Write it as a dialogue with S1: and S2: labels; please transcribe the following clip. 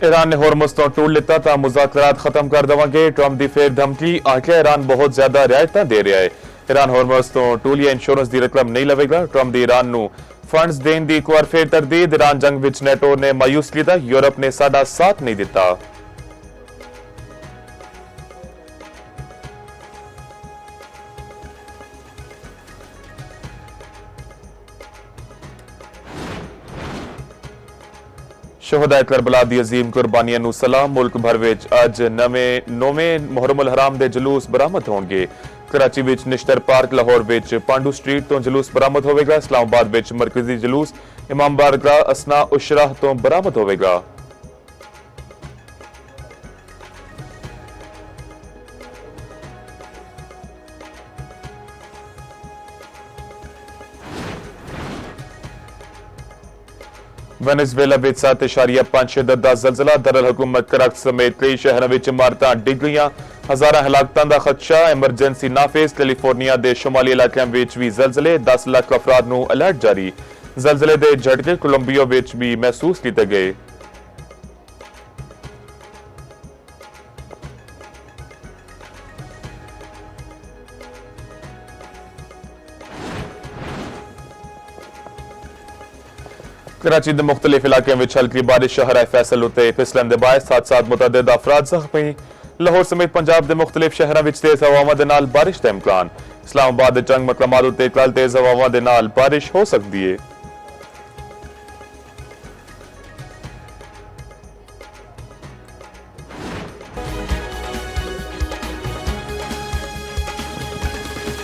S1: Iran ने Hormuz तो टूट लिता ਤਾਂ ਮੁਜ਼ਾਕਰਾਤ ਖਤਮ ਕਰ ਦੇਵਾਂਗੇ। ट्रंप ਦੀ ਫੇਰ ਧਮਕੀ ਆਖਿਆ ईरान बहुत ज्यादा ਰਿਆਇਤਾਂ ਦੇ ਰਿਹਾ ਹੈ। ईरान होर्मुज़ ਤੋਂ ਟੂਲ ਜਾਂ ਇੰਸ਼ੋਰੈਂਸ ਦੀ ਰਕਮ ਨਹੀਂ ਲਵੇਗਾ। ट्रंप ਦੀ ईरान ਨੂੰ ਫੰਡਸ ਦੇਣ ਦੀ ਇੱਕ ਵਾਰ ਫੇਰ ਤਰਦੀਦ। ईरान ਜੰਗ ਵਿੱਚ ਨੈਟੋ ਨੇ ਮਾਯੂਸ ਕੀਤਾ, ਯੂਰਪ ਨੇ ਸਾਡਾ ਸਾਥ ਨਹੀਂ ਦਿੱਤਾ। शोहदाए करबला दी अजीम कुर्बानियां नूं सलाम। मुल्क भर विच अज नौवें मुहर्रम उल हराम दे जुलूस बरामद होणगे। कराची विच निश्तर पार्क, लाहौर विच पांडू स्ट्रीट तो जुलूस बरामद होवेगा। इस्लामाबाद विच मरकजी जुलूस इमाम बारगाह असना उशराह तो बरामद होवेगा। वेनेजुएला विच 7.5 शिद्दत दा ज़लज़ला। दरअल हुकूमत कराची समेत कई शहरों विच इमारतां डिग गईयां। हज़ारां हलाकतां दा खदशा, एमरजेंसी नाफिज। कैलिफोर्निया दे शुमाली इलाकों विच भी ज़लज़ले, 10 लाख अफराद नूं अलर्ट जारी। ज़लज़ले दे झटके कोलंबिया विच भी महसूस कीते गए। कराची के मुख्तलिफ इलाकों में हल्की बारिश, शहर फैसल उत्ते फिसलन के बायस हादसात, मुतअद्दिद अफराद ज़ख्मी। लाहौर समेत पंजाब के मुख्तलिफ शहरों में तेज हवावां दे नाल बारिश का इम्कान। इस्लामाबाद के चंद मकामात उत्ते कल तेज हवावां दे नाल बारिश हो सकती है।